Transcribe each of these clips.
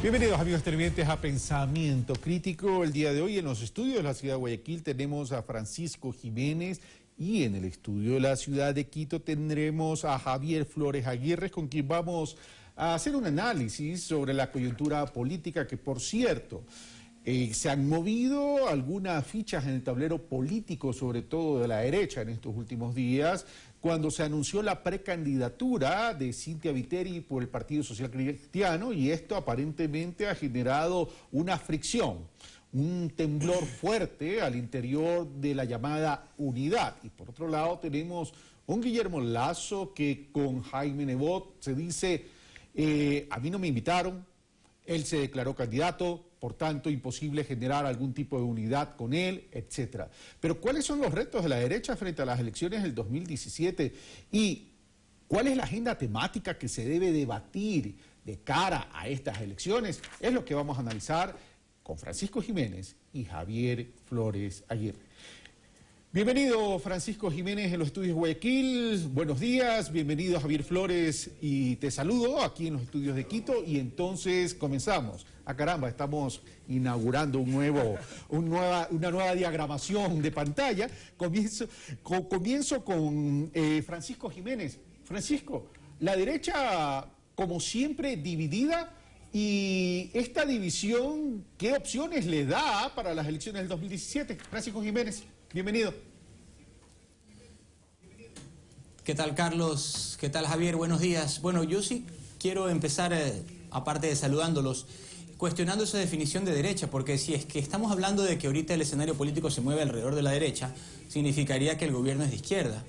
Bienvenidos amigos televidentes a Pensamiento Crítico. El día de hoy en los estudios de la ciudad de Guayaquil tenemos a Francisco Jiménez y en el estudio de la ciudad de Quito tendremos a Javier Flores Aguirre, con quien vamos a hacer un análisis sobre la coyuntura política que, por cierto, se han movido algunas fichas en el tablero político, sobre todo de la derecha en estos últimos días, cuando se anunció la precandidatura de Cynthia Viteri por el Partido Social Cristiano, y esto aparentemente ha generado una fricción, un temblor fuerte al interior de la llamada unidad. Y por otro lado tenemos un Guillermo Lasso que con Jaime Nebot se dice, a mí no me invitaron, él se declaró candidato, por tanto imposible generar algún tipo de unidad con él, etcétera. Pero ¿cuáles son los retos de la derecha frente a las elecciones del 2017? ¿Y cuál es la agenda temática que se debe debatir de cara a estas elecciones? Es lo que vamos a analizar con Francisco Jiménez y Javier Flores Aguirre. Bienvenido Francisco Jiménez en los estudios de Guayaquil, buenos días, bienvenido Javier Flores y te saludo aquí en los estudios de Quito y entonces comenzamos. Caramba, estamos inaugurando una nueva diagramación de pantalla. Comienzo con Francisco Jiménez. Francisco, la derecha como siempre dividida, y esta división, ¿qué opciones le da para las elecciones del 2017? Francisco Jiménez, bienvenido. ¿Qué tal, Carlos? ¿Qué tal, Javier? Buenos días. Bueno, yo sí quiero empezar, aparte de saludándolos, cuestionando esa definición de derecha, porque si es que estamos hablando de que ahorita el escenario político se mueve alrededor de la derecha, significaría que el gobierno es de izquierda.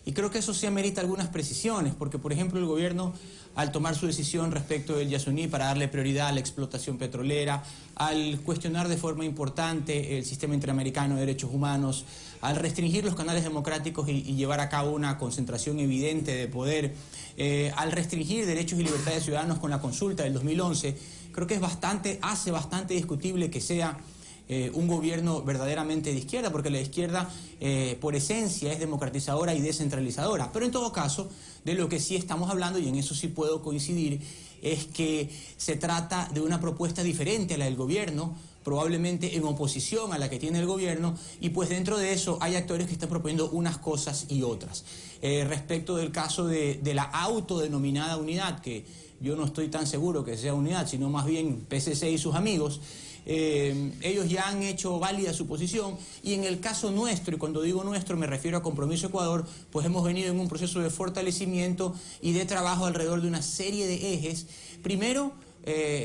Y creo que eso sí amerita algunas precisiones, porque por ejemplo el gobierno, al tomar su decisión respecto del Yasuní para darle prioridad a la explotación petrolera, al cuestionar de forma importante el sistema interamericano de derechos humanos, al restringir los canales democráticos y llevar a cabo una concentración evidente de poder, al restringir derechos y libertades ciudadanos con la consulta del 2011, creo que hace bastante discutible que sea un gobierno verdaderamente de izquierda, porque la izquierda por esencia es democratizadora y descentralizadora. Pero en todo caso, de lo que sí estamos hablando, y en eso sí puedo coincidir, es que se trata de una propuesta diferente a la del gobierno, probablemente en oposición a la que tiene el gobierno, y pues dentro de eso hay actores que están proponiendo unas cosas y otras. Respecto del caso de la autodenominada unidad, que yo no estoy tan seguro que sea unidad, sino más bien PSC y sus amigos, ellos ya han hecho válida su posición, y en el caso nuestro, y cuando digo nuestro me refiero a Compromiso Ecuador, pues hemos venido en un proceso de fortalecimiento y de trabajo alrededor de una serie de ejes, primero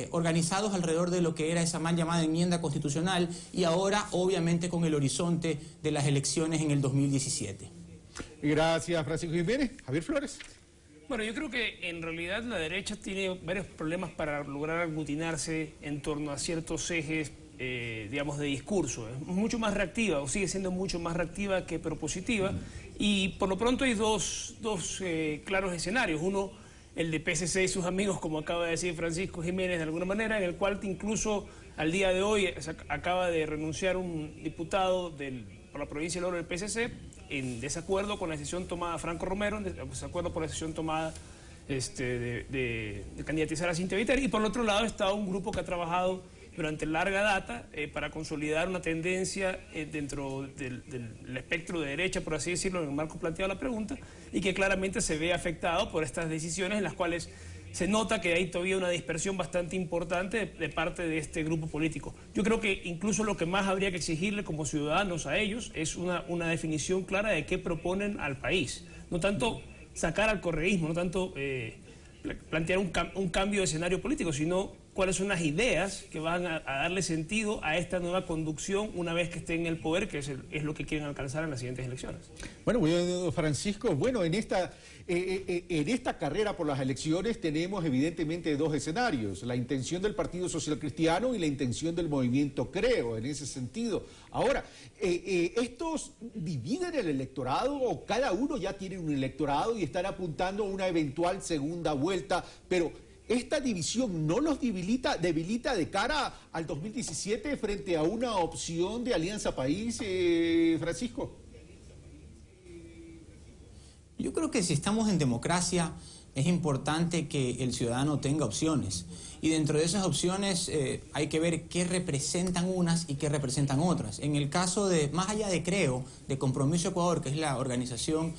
organizados alrededor de lo que era esa mal llamada enmienda constitucional, y ahora obviamente con el horizonte de las elecciones en el 2017. Gracias Francisco Jiménez. Javier Flores. Bueno, yo creo que en realidad la derecha tiene varios problemas para lograr aglutinarse en torno a ciertos ejes, digamos, de discurso. Es mucho más reactiva, o sigue siendo mucho más reactiva que propositiva, y por lo pronto hay dos claros escenarios. Uno, el de PSC y sus amigos, como acaba de decir Francisco Jiménez, de alguna manera, en el cual incluso al día de hoy acaba de renunciar un diputado por la provincia de Oro del PSC, en desacuerdo con la decisión tomada Franco Romero, en desacuerdo por la decisión tomada de candidatizar a Cynthia Viteri, y por el otro lado está un grupo que ha trabajado durante larga data para consolidar una tendencia dentro del espectro de derecha, por así decirlo, en el marco planteado la pregunta, y que claramente se ve afectado por estas decisiones en las cuales se nota que hay todavía una dispersión bastante importante de parte de este grupo político. Yo creo que incluso lo que más habría que exigirle como ciudadanos a ellos es una definición clara de qué proponen al país. No tanto sacar al correísmo, no tanto plantear un cambio de escenario político, sino cuáles son las ideas que van a darle sentido a esta nueva conducción una vez que estén en el poder, que es lo que quieren alcanzar en las siguientes elecciones. Bueno, Francisco, bueno, en esta carrera por las elecciones tenemos evidentemente dos escenarios: la intención del Partido Social Cristiano y la intención del movimiento Creo, en ese sentido. Ahora, ¿estos dividen el electorado o cada uno ya tiene un electorado y están apuntando a una eventual segunda vuelta? Pero ¿esta división no los debilita de cara al 2017 frente a una opción de Alianza País, Francisco? Yo creo que si estamos en democracia es importante que el ciudadano tenga opciones. y dentro de esas opciones hay que ver qué representan unas y qué representan otras. En el caso de, más allá de Creo, de Compromiso Ecuador, que es la organización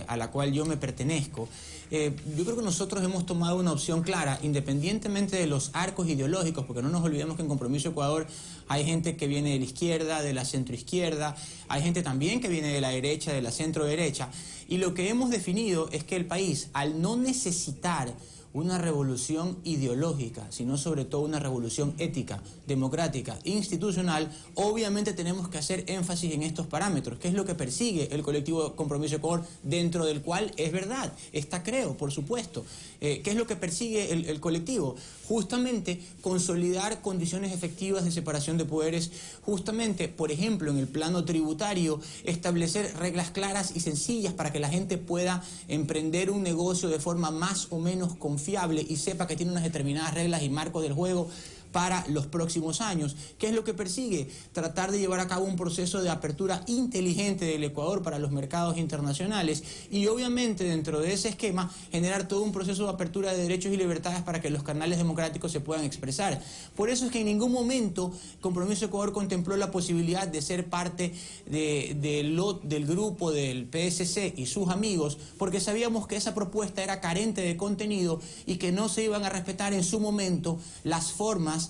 a la cual yo me pertenezco, yo creo que nosotros hemos tomado una opción clara, independientemente de los arcos ideológicos, porque no nos olvidemos que en Compromiso Ecuador hay gente que viene de la izquierda, de la centroizquierda, hay gente también que viene de la derecha, de la centroderecha, y lo que hemos definido es que el país, al no necesitar una revolución ideológica, sino sobre todo una revolución ética, democrática, institucional, obviamente tenemos que hacer énfasis en estos parámetros, que es lo que persigue el colectivo Compromiso Ecuador, dentro del cual es verdad, está Creo, por supuesto. ¿Qué es lo que persigue el colectivo? Justamente consolidar condiciones efectivas de separación de poderes, justamente, por ejemplo, en el plano tributario, establecer reglas claras y sencillas para que la gente pueda emprender un negocio de forma más o menos confiable y sepa que tiene unas determinadas reglas y marcos del juego para los próximos años. ¿Qué es lo que persigue? Tratar de llevar a cabo un proceso de apertura inteligente del Ecuador para los mercados internacionales y obviamente dentro de ese esquema generar todo un proceso de apertura de derechos y libertades para que los canales democráticos se puedan expresar. Por eso es que en ningún momento Compromiso Ecuador contempló la posibilidad de ser parte del grupo del PSC y sus amigos, porque sabíamos que esa propuesta era carente de contenido y que no se iban a respetar en su momento las formas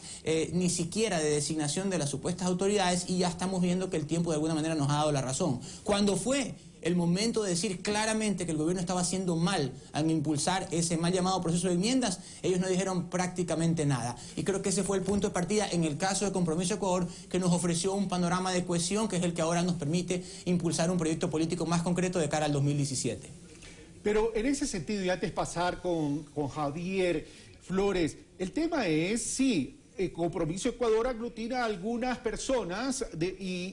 ni siquiera de designación de las supuestas autoridades, y ya estamos viendo que el tiempo de alguna manera nos ha dado la razón. Cuando fue el momento de decir claramente que el gobierno estaba haciendo mal al impulsar ese mal llamado proceso de enmiendas, ellos no dijeron prácticamente nada. Y creo que ese fue el punto de partida en el caso de Compromiso Ecuador, que nos ofreció un panorama de cohesión, que es el que ahora nos permite impulsar un proyecto político más concreto de cara al 2017. Pero en ese sentido, y antes pasar con Javier Flores, el tema es, sí, Compromiso Ecuador aglutina a algunas personas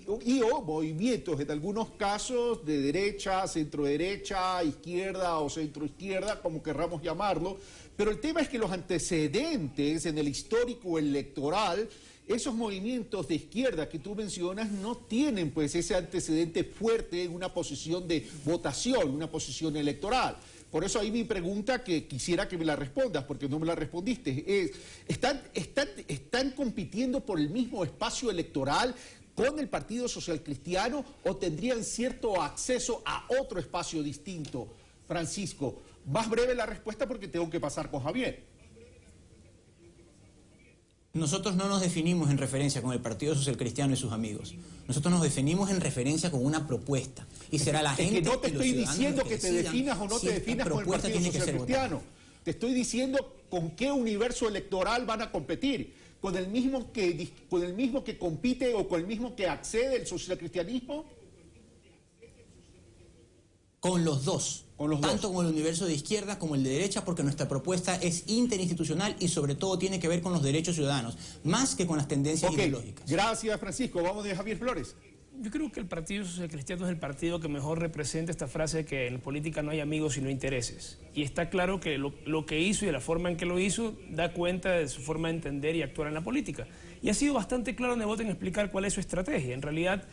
o movimientos, en algunos casos de derecha, centroderecha, izquierda o centroizquierda, como querramos llamarlo, pero el tema es que los antecedentes en el histórico electoral, esos movimientos de izquierda que tú mencionas no tienen pues ese antecedente fuerte en una posición de votación, una posición electoral. Por eso ahí mi pregunta, que quisiera que me la respondas, porque no me la respondiste, es, ¿están compitiendo por el mismo espacio electoral con el Partido Social Cristiano o tendrían cierto acceso a otro espacio distinto? Francisco, más breve la respuesta porque tengo que pasar con Javier. Nosotros no nos definimos en referencia con el Partido Social Cristiano y sus amigos. Nosotros nos definimos en referencia con una propuesta. Y será la gente. Es que no te estoy diciendo que te definas o no te definas con el Partido Social Cristiano. Te estoy diciendo con qué universo electoral van a competir. ¿Con el mismo que compite o con el mismo que accede el socialcristianismo? Con los dos. Tanto con el universo de izquierda como el de derecha, porque nuestra propuesta es interinstitucional y sobre todo tiene que ver con los derechos ciudadanos, más que con las tendencias ideológicas. Gracias, Francisco. Vamos de Javier Flores. Yo creo que el Partido Social Cristiano es el partido que mejor representa esta frase de que en política no hay amigos sino intereses. Y está claro que lo que hizo y de la forma en que lo hizo da cuenta de su forma de entender y actuar en la política. Y ha sido bastante claro Nebot en explicar cuál es su estrategia. En realidad,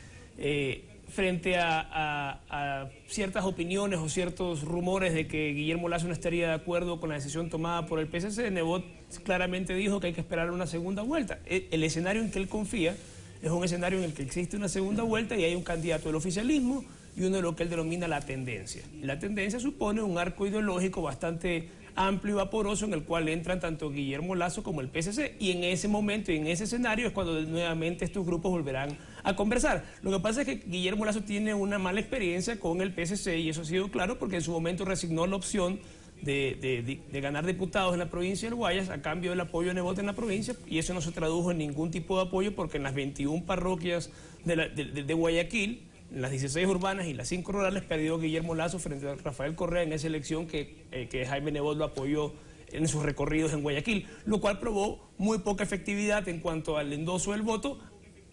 frente a ciertas opiniones o ciertos rumores de que Guillermo Lasso no estaría de acuerdo con la decisión tomada por el PSC, Nebot claramente dijo que hay que esperar una segunda vuelta. El escenario en que él confía es un escenario en el que existe una segunda vuelta y hay un candidato del oficialismo y uno de lo que él denomina la tendencia. La tendencia supone un arco ideológico bastante amplio y vaporoso en el cual entran tanto Guillermo Lasso como el PSC, y en ese momento y en ese escenario es cuando nuevamente estos grupos volverán a conversar. Lo que pasa es que Guillermo Lasso tiene una mala experiencia con el PSC y eso ha sido claro porque en su momento resignó la opción de ganar diputados en la provincia del Guayas a cambio del apoyo de Nebot en la provincia, y eso no se tradujo en ningún tipo de apoyo porque en las 21 parroquias de Guayaquil, en las 16 urbanas y las 5 rurales, perdió Guillermo Lasso frente a Rafael Correa en esa elección que Jaime Nebot lo apoyó en sus recorridos en Guayaquil, lo cual probó muy poca efectividad en cuanto al endoso del voto,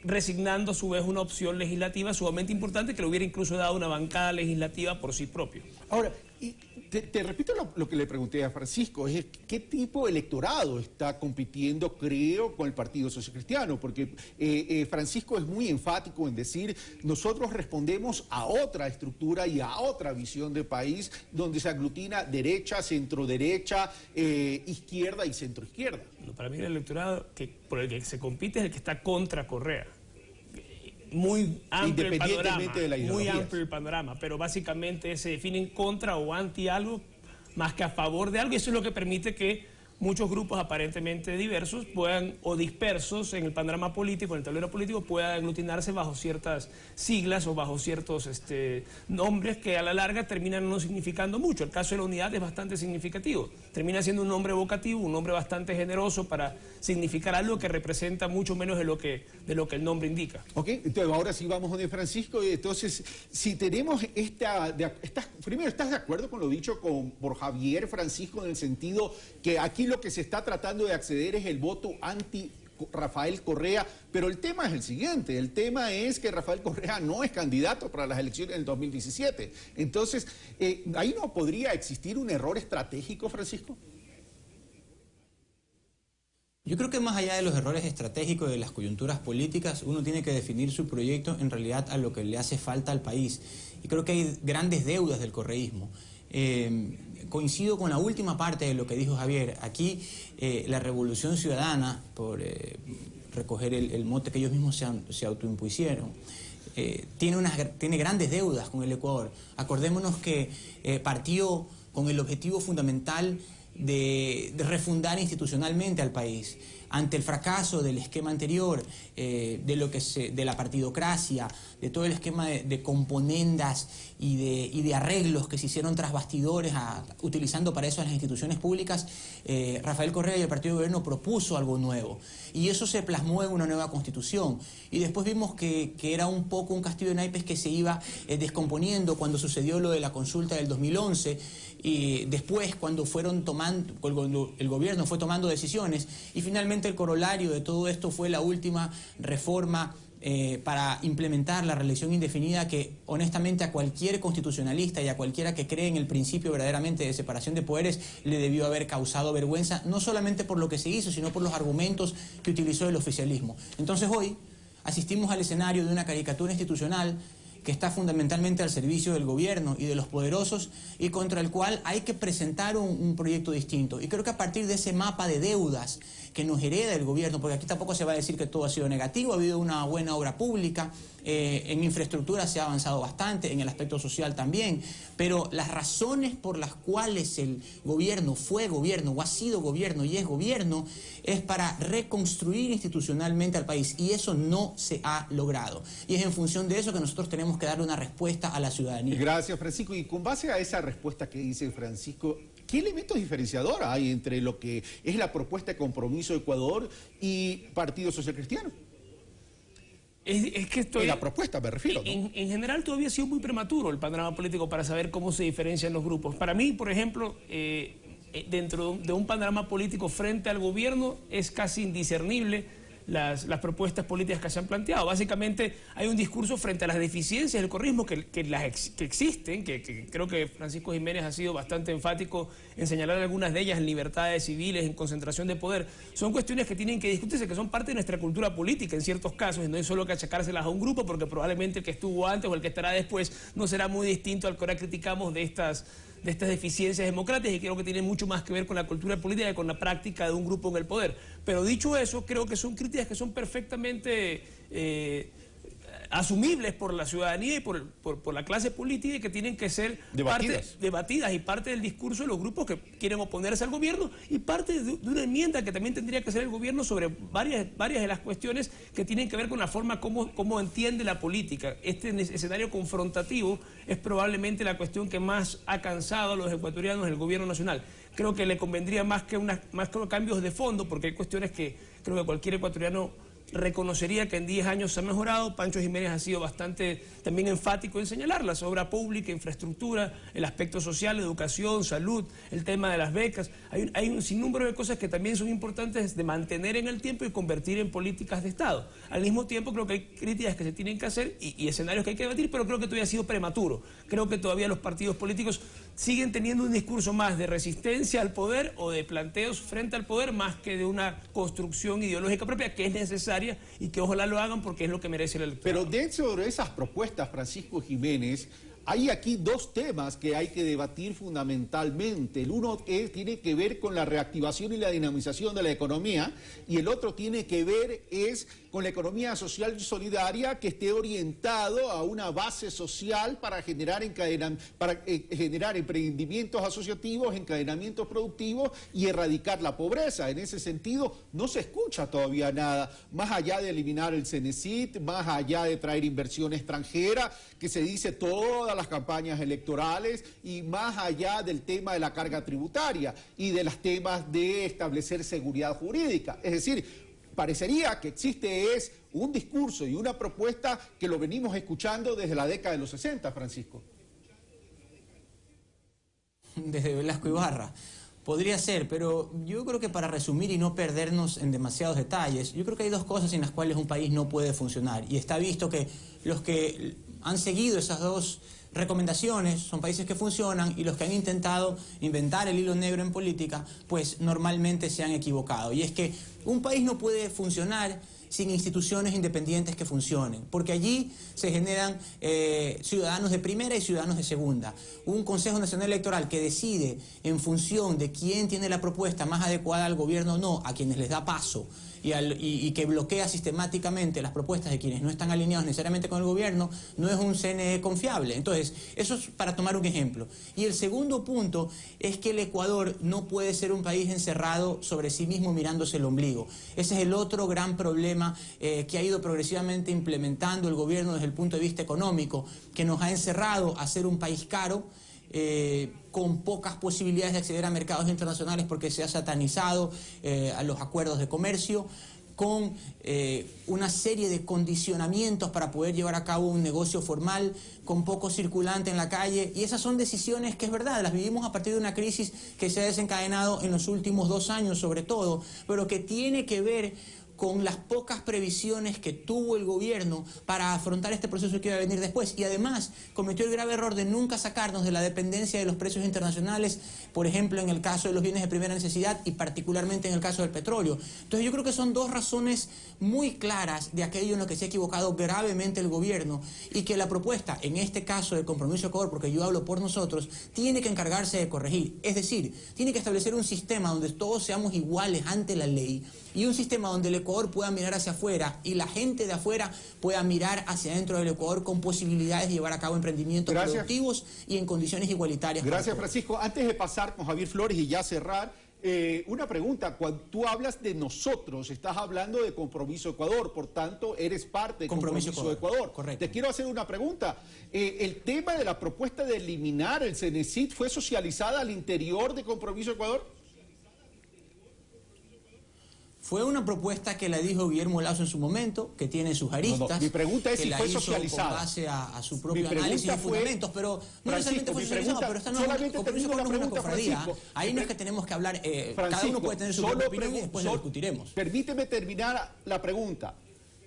resignando a su vez una opción legislativa sumamente importante que le hubiera incluso dado una bancada legislativa por sí propio. Ahora, Te repito lo que le pregunté a Francisco, es qué tipo de electorado está compitiendo, creo, con el Partido Social Cristiano, porque Francisco es muy enfático en decir, nosotros respondemos a otra estructura y a otra visión de país donde se aglutina derecha, centroderecha, izquierda y centroizquierda. No, para mí el electorado por el que se compite es el que está contra Correa. Muy amplio el panorama, muy amplio el panorama, pero básicamente se definen contra o anti algo más que a favor de algo, y eso es lo que permite que muchos grupos aparentemente diversos puedan, o dispersos en el panorama político, en el tablero político, puedan aglutinarse bajo ciertas siglas o bajo ciertos nombres que a la larga terminan no significando mucho. El caso de la unidad es bastante significativo, termina siendo un nombre evocativo, un nombre bastante generoso para significar algo que representa mucho menos de lo que el nombre indica. Ok, entonces ahora sí vamos donde Francisco. Entonces, si tenemos primero, ¿estás de acuerdo con lo dicho por Javier, Francisco, en el sentido que aquí lo que se está tratando de acceder es el voto anti Rafael Correa, pero el tema es el siguiente, el tema es que Rafael Correa no es candidato para las elecciones del 2017. Entonces, ¿ahí no podría existir un error estratégico, Francisco? Yo creo que más allá de los errores estratégicos de las coyunturas políticas, uno tiene que definir su proyecto en realidad a lo que le hace falta al país. Y creo que hay grandes deudas del correísmo. Coincido con la última parte de lo que dijo Javier. Aquí la Revolución Ciudadana, por recoger el mote que ellos mismos se autoimpusieron, tiene grandes deudas con el Ecuador. Acordémonos que partió con el objetivo fundamental de refundar institucionalmente al país. Ante el fracaso del esquema anterior, de la partidocracia, de todo el esquema de componendas y de arreglos que se hicieron tras bastidores, utilizando para eso las instituciones públicas, Rafael Correa y el partido de gobierno propuso algo nuevo. Y eso se plasmó en una nueva constitución. Y después vimos que era un poco un castillo de naipes que se iba descomponiendo cuando sucedió lo de la consulta del 2011, y después cuando el gobierno fue tomando decisiones, y finalmente el corolario de todo esto fue la última reforma para implementar la reelección indefinida, que honestamente a cualquier constitucionalista y a cualquiera que cree en el principio verdaderamente de separación de poderes le debió haber causado vergüenza, no solamente por lo que se hizo, sino por los argumentos que utilizó el oficialismo. Entonces hoy asistimos al escenario de una caricatura institucional que está fundamentalmente al servicio del gobierno y de los poderosos, y contra el cual hay que presentar un proyecto distinto. Y creo que a partir de ese mapa de deudas que nos hereda el gobierno, porque aquí tampoco se va a decir que todo ha sido negativo, ha habido una buena obra pública, en infraestructura se ha avanzado bastante, en el aspecto social también, pero las razones por las cuales el gobierno fue gobierno o ha sido gobierno y es gobierno es para reconstruir institucionalmente al país, y eso no se ha logrado. Y es en función de eso que nosotros tenemos que darle una respuesta a la ciudadanía. Gracias, Francisco. Y con base a esa respuesta que dice Francisco, ¿qué elementos diferenciadores hay entre lo que es la propuesta de Compromiso de Ecuador y Partido Social Cristiano? Es que la propuesta me refiero, ¿no? En general todavía ha sido muy prematuro el panorama político para saber cómo se diferencian los grupos. Para mí, por ejemplo, dentro de un panorama político frente al gobierno es casi indiscernible las propuestas políticas que se han planteado. Básicamente hay un discurso frente a las deficiencias del correísmo que existen, que creo que Francisco Jiménez ha sido bastante enfático en señalar algunas de ellas, en libertades civiles, en concentración de poder. Son cuestiones que tienen que discutirse, que son parte de nuestra cultura política en ciertos casos, y no es solo que achacárselas a un grupo, porque probablemente el que estuvo antes o el que estará después no será muy distinto al que ahora criticamos de estas deficiencias democráticas, y creo que tiene mucho más que ver con la cultura política que con la práctica de un grupo en el poder. Pero dicho eso, creo que son críticas que son perfectamente asumibles por la ciudadanía y por la clase política, y que tienen que ser debatidas y parte del discurso de los grupos que quieren oponerse al gobierno, y parte de una enmienda que también tendría que hacer el gobierno sobre varias de las cuestiones que tienen que ver con la forma como entiende la política. Este escenario confrontativo es probablemente la cuestión que más ha cansado a los ecuatorianos del gobierno nacional. Creo que le convendría más que cambios de fondo, porque hay cuestiones que creo que cualquier ecuatoriano reconocería que en 10 años se ha mejorado. Pancho Jiménez ha sido bastante también enfático en señalarlas: obra pública, infraestructura, el aspecto social, educación, salud, el tema de las becas. Hay un sinnúmero de cosas que también son importantes de mantener en el tiempo y convertir en políticas de Estado. Al mismo tiempo, creo que hay críticas que se tienen que hacer y escenarios que hay que debatir, pero creo que todavía ha sido prematuro. Creo que todavía los partidos políticos siguen teniendo un discurso más de resistencia al poder o de planteos frente al poder más que de una construcción ideológica propia que es necesaria y que ojalá lo hagan porque es lo que merece el electorado. Pero dentro de esas propuestas, Francisco Jiménez, hay aquí dos temas que hay que debatir fundamentalmente. El uno tiene que ver con la reactivación y la dinamización de la economía y el otro tiene que ver con la economía social y solidaria que esté orientado a una base social para generar emprendimientos asociativos, encadenamientos productivos y erradicar la pobreza. En ese sentido, no se escucha todavía nada, más allá de eliminar el Cenecit, más allá de traer inversión extranjera, que se dice todas las campañas electorales, y más allá del tema de la carga tributaria y de los temas de establecer seguridad jurídica. Es decir, parecería que existe un discurso y una propuesta que lo venimos escuchando desde la década de los 60, Francisco. Desde Velasco Ibarra. Podría ser, pero yo creo que para resumir y no perdernos en demasiados detalles, yo creo que hay dos cosas en las cuales un país no puede funcionar. Y está visto que los que han seguido esas dos recomendaciones son países que funcionan, y los que han intentado inventar el hilo negro en política, pues normalmente se han equivocado. Y es que un país no puede funcionar sin instituciones independientes que funcionen, porque allí se generan ciudadanos de primera y ciudadanos de segunda. Un Consejo Nacional Electoral que decide en función de quién tiene la propuesta más adecuada al gobierno o no, a quienes les da paso, y que bloquea sistemáticamente las propuestas de quienes no están alineados necesariamente con el gobierno, no es un CNE confiable. Entonces, eso es para tomar un ejemplo. Y el segundo punto es que el Ecuador no puede ser un país encerrado sobre sí mismo mirándose el ombligo. Ese es el otro gran problema que ha ido progresivamente implementando el gobierno desde el punto de vista económico, que nos ha encerrado a ser un país caro, con pocas posibilidades de acceder a mercados internacionales porque se ha satanizado a los acuerdos de comercio, con una serie de condicionamientos para poder llevar a cabo un negocio formal, con poco circulante en la calle. Y esas son decisiones que, es verdad, las vivimos a partir de una crisis que se ha desencadenado en los últimos 2 años sobre todo, pero que tiene que ver con las pocas previsiones que tuvo el gobierno para afrontar este proceso que iba a venir después. Y además cometió el grave error de nunca sacarnos de la dependencia de los precios internacionales, por ejemplo, en el caso de los bienes de primera necesidad y particularmente en el caso del petróleo. Entonces yo creo que son dos razones muy claras de aquello en lo que se ha equivocado gravemente el gobierno, y que la propuesta, en este caso del Compromiso Ecuador, porque yo hablo por nosotros, tiene que encargarse de corregir. Es decir, tiene que establecer un sistema donde todos seamos iguales ante la ley, y un sistema donde el Ecuador pueda mirar hacia afuera y la gente de afuera pueda mirar hacia adentro del Ecuador con posibilidades de llevar a cabo emprendimientos productivos y en condiciones igualitarias. Gracias, Francisco. Antes de pasar con Javier Flores y ya cerrar, una pregunta. Cuando tú hablas de nosotros, estás hablando de Compromiso Ecuador, por tanto, eres parte de Compromiso Ecuador. Correcto. Te quiero hacer una pregunta. ¿El tema de la propuesta de eliminar el Cenecit fue socializada al interior de Compromiso Ecuador? Fue una propuesta que la dijo Guillermo Lasso en su momento, que tiene sus aristas. No. Mi pregunta es si fue socializada. Con base a su propio análisis y fundamentos, pero no necesariamente fue socializado, pero esta no es una cofradía. Ahí no es que tenemos que hablar, cada uno puede tener su propia opinión y después la discutiremos. Permíteme terminar la pregunta.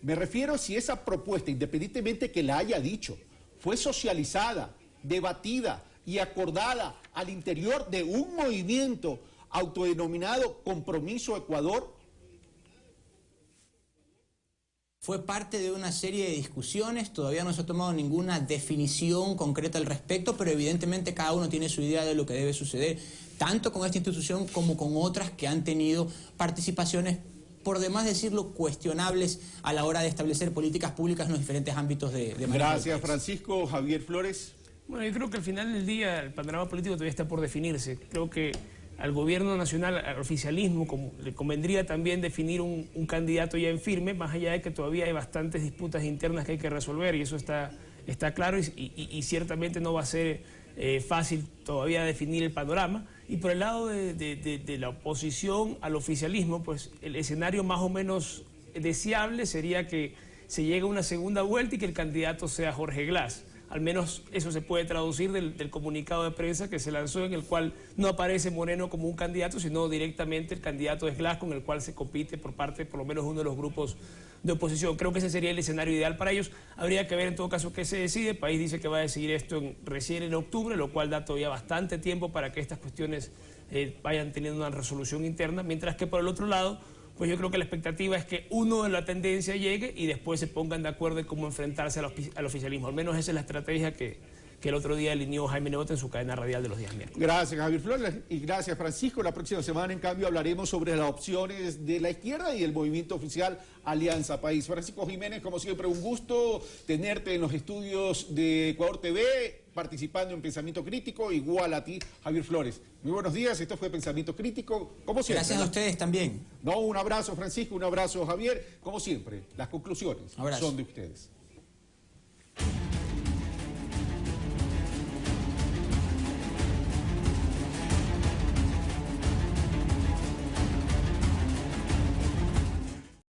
Me refiero si esa propuesta, independientemente que la haya dicho, fue socializada, debatida y acordada al interior de un movimiento autodenominado Compromiso Ecuador. Fue parte de una serie de discusiones, todavía no se ha tomado ninguna definición concreta al respecto, pero evidentemente cada uno tiene su idea de lo que debe suceder, tanto con esta institución como con otras que han tenido participaciones, por demás decirlo, cuestionables a la hora de establecer políticas públicas en los diferentes ámbitos de manejo. Gracias, Francisco. Javier Flores. Bueno, yo creo que al final del día el panorama político todavía está por definirse. Creo que al gobierno nacional, al oficialismo, como le convendría también definir un candidato ya en firme, más allá de que todavía hay bastantes disputas internas que hay que resolver, y eso está claro, y ciertamente no va a ser fácil todavía definir el panorama. Y por el lado de la oposición al oficialismo, pues el escenario más o menos deseable sería que se llegue a una segunda vuelta y que el candidato sea Jorge Glass. al menos eso se puede traducir del comunicado de prensa que se lanzó, en el cual no aparece Moreno como un candidato, sino directamente el candidato es Glass, con el cual se compite por parte, por lo menos, uno de los grupos de oposición. Creo que ese sería el escenario ideal para ellos. Habría que ver en todo caso qué se decide. El país dice que va a decidir esto recién en octubre, lo cual da todavía bastante tiempo para que estas cuestiones vayan teniendo una resolución interna, mientras que por el otro lado, pues yo creo que la expectativa es que uno de la tendencia llegue y después se pongan de acuerdo en cómo enfrentarse al oficialismo. Al menos esa es la estrategia que el otro día alineó Jaime Nebot en su cadena radial de los días miércoles. Gracias, Javier Flores, y gracias, Francisco. La próxima semana, en cambio, hablaremos sobre las opciones de la izquierda y el movimiento oficial Alianza País. Francisco Jiménez, como siempre, un gusto tenerte en los estudios de Ecuador TV, participando en Pensamiento Crítico, igual a ti, Javier Flores. Muy buenos días, esto fue Pensamiento Crítico, como siempre. Gracias a ustedes también. No, un abrazo, Francisco, un abrazo, Javier. Como siempre, las conclusiones son de ustedes.